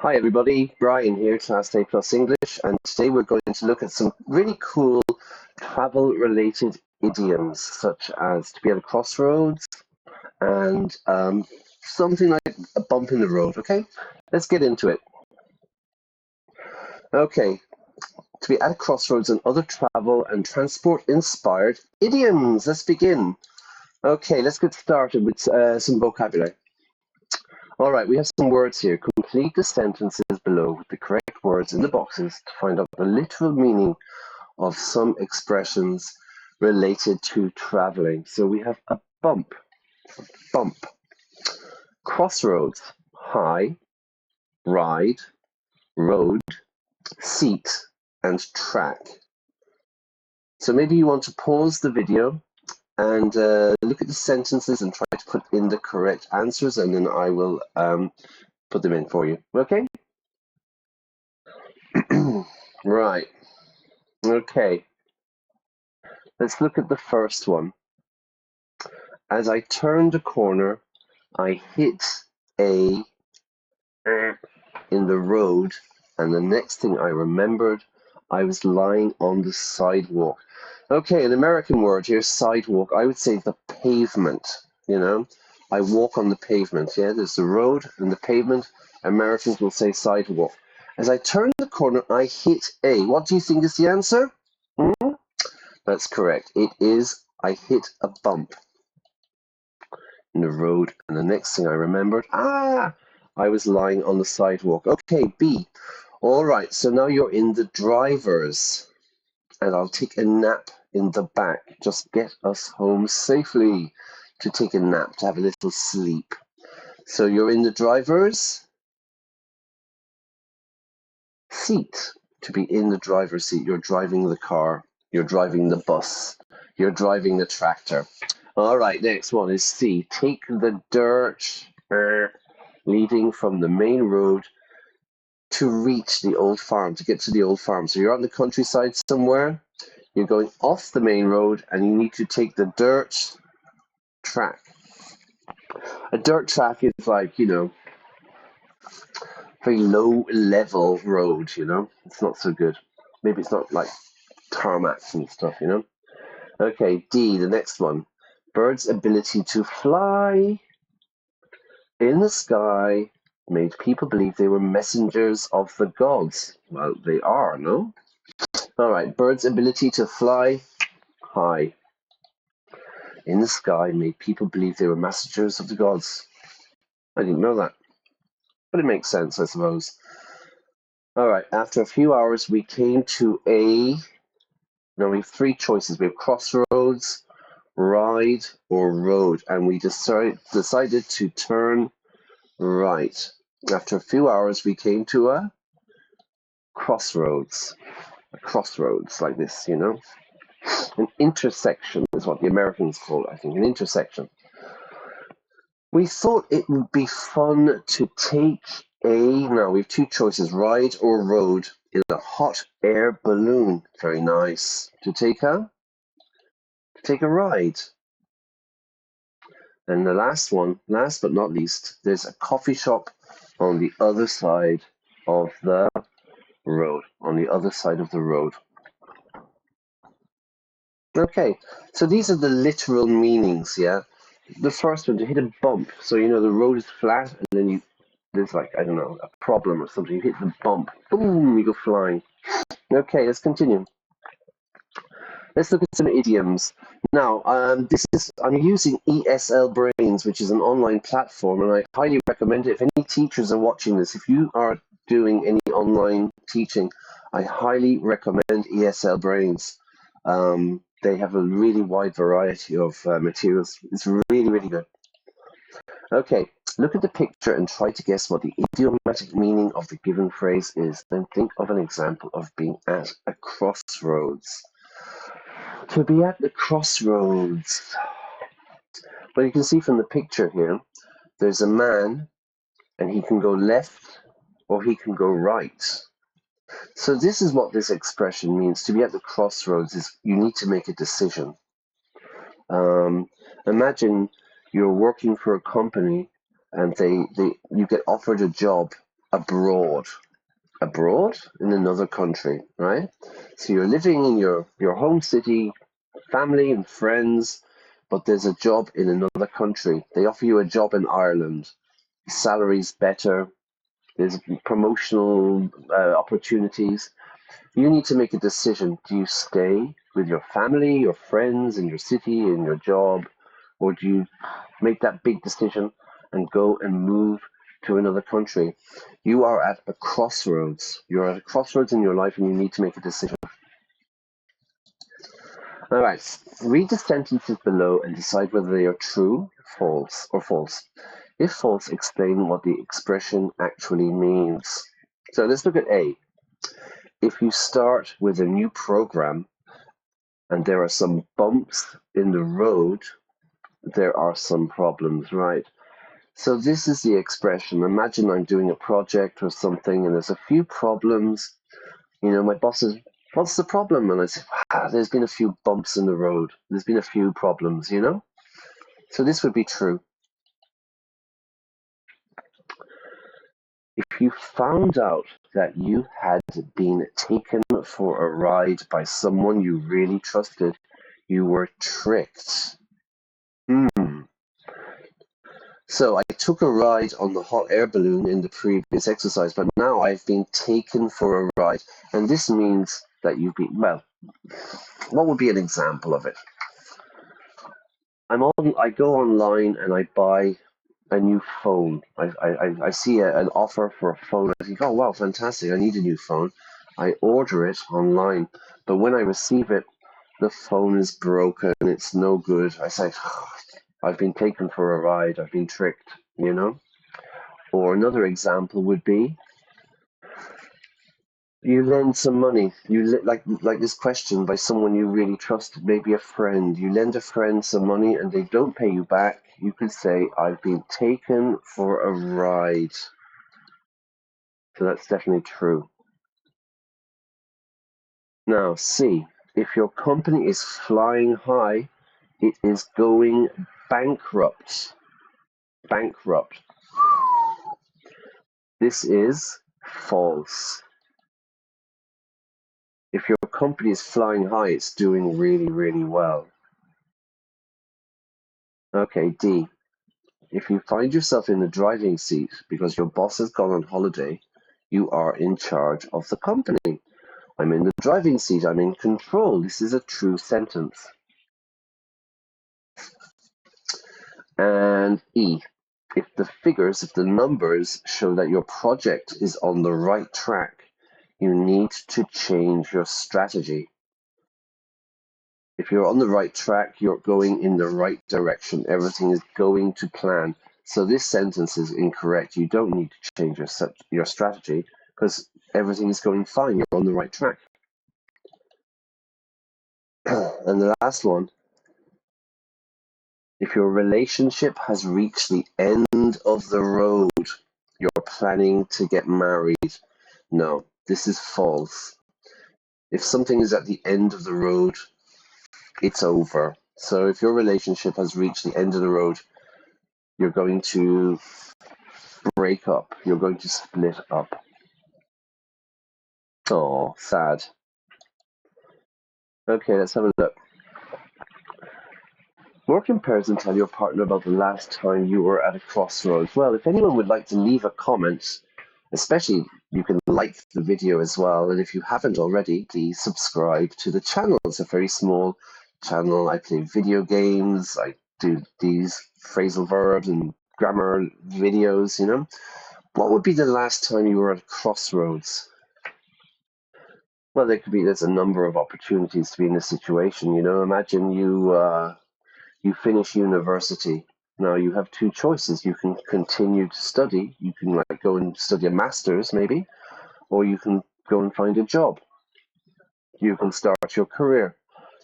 Hi everybody, Brian here, ClassA Plus English, and today we're going to look at some really cool travel-related idioms, such as to be at a crossroads and something like a bump in the road, okay? Let's get into it. Okay, to be at a crossroads and other travel and transport-inspired idioms. Let's begin. Okay, let's get started with some vocabulary. All right, we have some words here. Complete the sentences below with the correct words in the boxes to find out the literal meaning of some expressions related to traveling. So we have a bump, crossroads, high, ride, road, seat, and track. So maybe you want to pause the video and look at the sentences and try to put in the correct answers, and then I will put them in for you. Okay? Right. Okay. Let's look at the first one. As I turned a corner, I hit a in the road, and the next thing I remembered, I was lying on the sidewalk. Okay, an American word here, sidewalk. I would say the pavement, you know. I walk on the pavement, yeah? There's the road and the pavement. Americans will say sidewalk. As I turned the corner, I hit a. What do you think is the answer? That's correct. It is, I hit a bump in the road, and the next thing I remembered, I was lying on the sidewalk. Okay, B. All right, so now you're in the driver's, and I'll take a nap in the back. Just get us home safely to take a nap, to have a little sleep. So you're in the driver's seat. To be in the driver's seat, you're driving the car, you're driving the bus, you're driving the tractor. All right, next one is C. Take the dirt leading from the main road to reach the old farm, to get to the old farm. So you're on the countryside somewhere, you're going off the main road, and you need to take the dirt track. A dirt track is like, very low level road, It's not so good. Maybe it's not like tarmacs and stuff, Okay, D, the next one. Birds' ability to fly in the sky made people believe they were messengers of the gods. Well, they are, no? All right, birds' ability to fly high in the sky made people believe they were messengers of the gods. I didn't know that, but it makes sense, I suppose. All right, after a few hours, we came to now we have three choices. We have crossroads, ride, or road, and we decided to turn right. After a few hours, we came to a crossroads. A crossroads like this, An intersection is what the Americans call it, I think, an intersection. We thought it would be fun to take now we have two choices, ride or road in a hot air balloon. Very nice. To take a ride. And the last one, last but not least, there's a coffee shop on the other side of the road, Okay, so these are the literal meanings, yeah? The first one, to hit a bump. So, the road is flat, and then there's like, I don't know, a problem or something. You hit the bump, boom, you go flying. Okay, let's continue. Let's look at some idioms. Now, I'm using ESL Brains, which is an online platform, and I highly recommend it. If any teachers are watching this, if you are doing any online teaching, I highly recommend ESL Brains. They have a really wide variety of materials. It's really, really good. Okay, look at the picture and try to guess what the idiomatic meaning of the given phrase is. Then think of an example of being at a crossroads. To be at the crossroads. Well, you can see from the picture here, there's a man, and he can go left or he can go right. So this is what this expression means. To be at the crossroads is you need to make a decision. Imagine you're working for a company and you get offered a job abroad. Abroad in another country, right? So you're living in your home city, family and friends, but there's a job in another country. They offer you a job in Ireland. The salary's better. There's promotional opportunities. You need to make a decision. Do you stay with your family, your friends, in your city, in your job, or do you make that big decision and go and move to another country? You are at a crossroads. You're at a crossroads in your life and you need to make a decision. All right, read the sentences below and decide whether they are true, false, or false. If false, explain what the expression actually means. So let's look at A. If you start with a new program and there are some bumps in the road, there are some problems, right? So this is the expression. Imagine I'm doing a project or something and there's a few problems. You know, my boss says, what's the problem? And I say, there's been a few bumps in the road. There's been a few problems, you know? So this would be true. If you found out that you had been taken for a ride by someone you really trusted, you were tricked. So I took a ride on the hot air balloon in the previous exercise, but now I've been taken for a ride. And this means that you've been, well, what would be an example of it? I go online and I buy a new phone. I see an offer for a phone. I think, oh wow, fantastic! I need a new phone. I order it online, but when I receive it, the phone is broken. It's no good. I say, oh, I've been taken for a ride. I've been tricked. You know. Or another example would be you lend some money. Like this question by someone you really trust, maybe a friend. You lend a friend some money and they don't pay you back. You could say, I've been taken for a ride. So that's definitely true. Now, C, if your company is flying high, it is going bankrupt. Bankrupt. This is false. If your company is flying high, it's doing really, really well. Okay, D. If you find yourself in the driving seat because your boss has gone on holiday, you are in charge of the company. I'm in the driving seat. I'm in control. This is a true sentence. And E. If the numbers show that your project is on the right track, you need to change your strategy. If you're on the right track, you're going in the right direction. Everything is going to plan. So this sentence is incorrect. You don't need to change your strategy because everything is going fine. You're on the right track. And the last one, if your relationship has reached the end of the road, you're planning to get married. No, this is false. If something is at the end of the road, it's over. So if your relationship has reached the end of the road, you're going to break up. You're going to split up. Oh, sad. Okay, let's have a look. Work in pairs and tell your partner about the last time you were at a crossroads. Well, if anyone would like to leave a comment, especially you can like the video as well. And if you haven't already, please subscribe to the channel. It's a very small channel. I play video games. I do these phrasal verbs and grammar videos, you know. What would be the last time you were at a crossroads? Well, there's a number of opportunities to be in a situation, you know. Imagine you finish university. Now you have two choices. You can continue to study. You can like go and study a master's maybe, or you can go and find a job. You can start your career.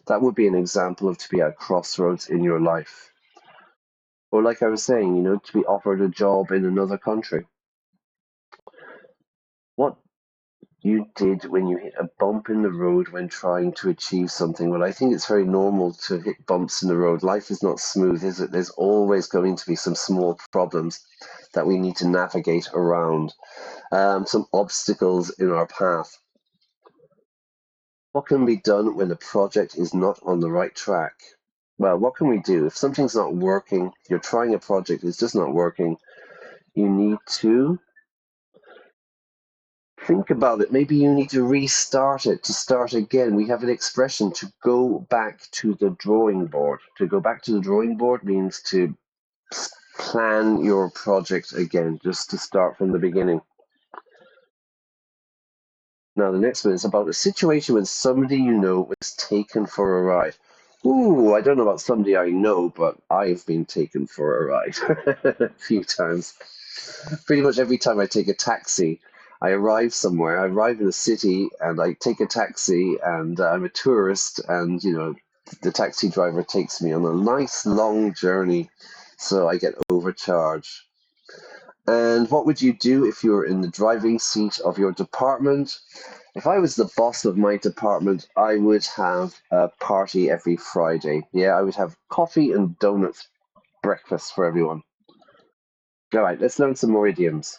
That would be an example of to be at crossroads in your life. Or like I was saying, you know, to be offered a job in another country. What you did when you hit a bump in the road when trying to achieve something. Well, I think it's very normal to hit bumps in the road. Life is not smooth, is it? There's always going to be some small problems that we need to navigate around, some obstacles in our path. What can be done when the project is not on the right track? Well, what can we do? If something's not working, you're trying a project, it's just not working, you need to think about it. Maybe you need to restart it, to start again. We have an expression, to go back to the drawing board. To go back to the drawing board means to plan your project again, just to start from the beginning. Now, the next one is about a situation when somebody you know was taken for a ride. Ooh, I don't know about somebody I know, but I've been taken for a ride a few times. Pretty much every time I take a taxi, I arrive somewhere. I arrive in a city and I take a taxi, and I'm a tourist, and the taxi driver takes me on a nice long journey, so I get overcharged. And what would you do if you were in the driving seat of your department? If I was the boss of my department, I would have a party every Friday. Yeah, I would have coffee and donuts breakfast for everyone. All right, let's learn some more idioms.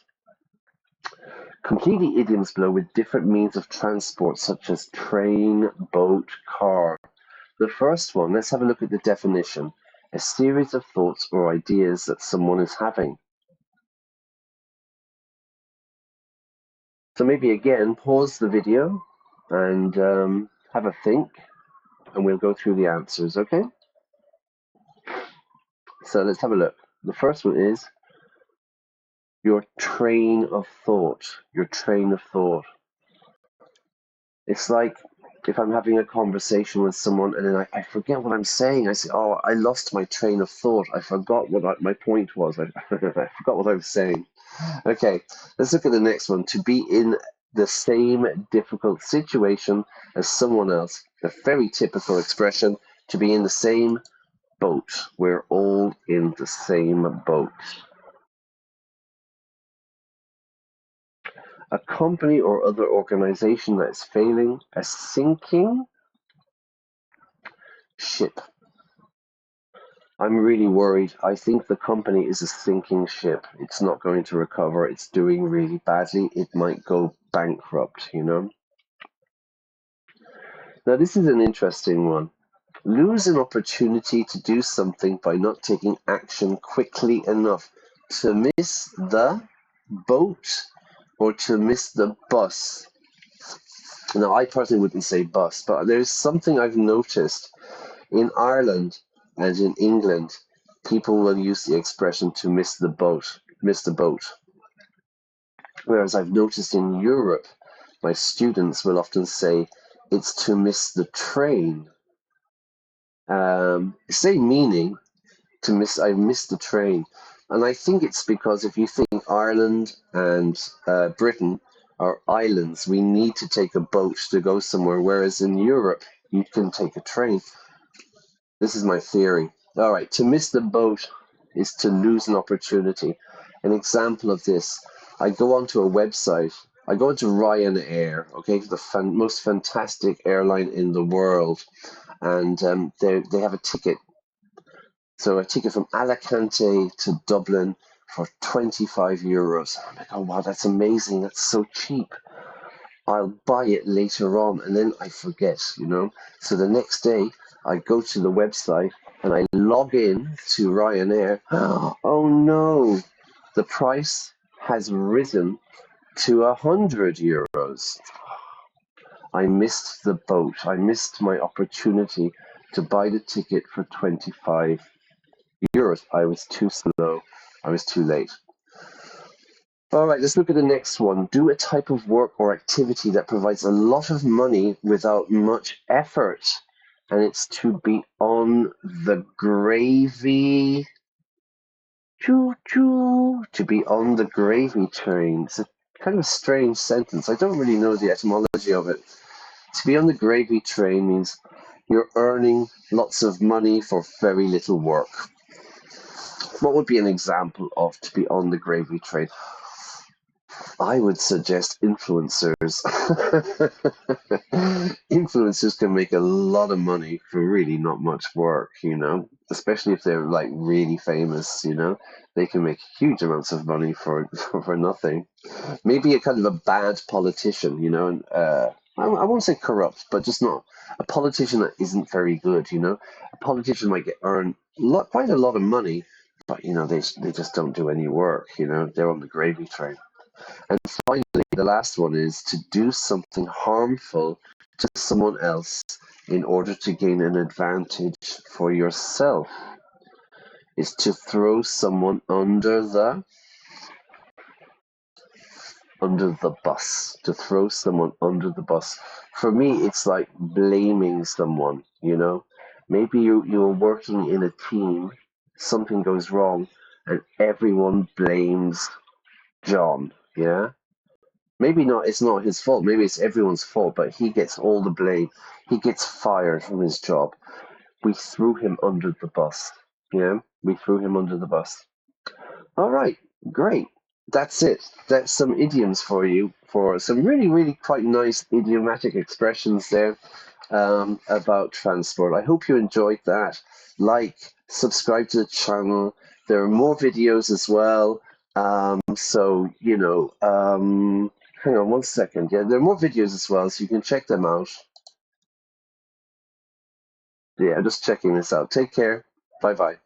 Complete the idioms below with different means of transport, such as train, boat, car. The first one, let's have a look at the definition. A series of thoughts or ideas that someone is having. So maybe again, pause the video and have a think, and we'll go through the answers, okay? So let's have a look. The first one is your train of thought. Your train of thought. It's like if I'm having a conversation with someone and then I forget what I'm saying. I say, oh, I lost my train of thought. I forgot what my point was. I forgot what I was saying. Okay, let's look at the next one. To be in the same difficult situation as someone else. A very typical expression. To be in the same boat. We're all in the same boat. A company or other organization that is failing, a sinking ship. I'm really worried. I think the company is a sinking ship. It's not going to recover. It's doing really badly. It might go bankrupt. Now, this is an interesting one. Lose an opportunity to do something by not taking action quickly enough. To miss the boat or to miss the bus. Now, I personally wouldn't say bus, but there's something I've noticed in Ireland and in England. People will use the expression to miss the boat, miss the boat. Whereas I've noticed in Europe, my students will often say it's to miss the train. Same meaning, I missed the train. And I think it's because if you think Ireland and Britain are islands, we need to take a boat to go somewhere, whereas in Europe, you can take a train. This is my theory. All right, to miss the boat is to lose an opportunity. An example of this, I go onto a website, I go into Ryanair, okay, the most fantastic airline in the world, and they have a ticket. So a ticket from Alicante to Dublin for 25 euros. I'm like, oh wow, that's amazing, that's so cheap. I'll buy it later on, and then I forget. So the next day, I go to the website and I log in to Ryanair. Oh no, the price has risen to 100 euros. I missed the boat. I missed my opportunity to buy the ticket for 25 euros. I was too slow. I was too late. All right, let's look at the next one. Do a type of work or activity that provides a lot of money without much effort. And it's to be on the gravy. Choo choo. To be on the gravy train. It's a kind of a strange sentence. I don't really know the etymology of it. To be on the gravy train means you're earning lots of money for very little work. What would be an example of to be on the gravy train? I would suggest influencers. Influencers can make a lot of money for really not much work, especially if they're like really famous, they can make huge amounts of money for for nothing. Maybe a kind of a bad politician, and I won't say corrupt, but just not a politician that isn't very good, A politician might earn quite a lot of money, but they just don't do any work, They're on the gravy train. And finally, the last one is to do something harmful to someone else in order to gain an advantage for yourself. Is to throw someone under the bus, to throw someone under the bus. For me, it's like blaming someone. Maybe you're working in a team, something goes wrong, and everyone blames John, yeah? Maybe not, it's not his fault, maybe it's everyone's fault, but he gets all the blame. He gets fired from his job. We threw him under the bus, yeah? We threw him under the bus. All right, great. That's it. That's some idioms for you, for some really, really quite nice idiomatic expressions there about transport. I hope you enjoyed that. Like, subscribe to the channel. There are more videos as well. Hang on one second. Yeah, there are more videos as well, so you can check them out. Yeah, I'm just checking this out. Take care. Bye bye.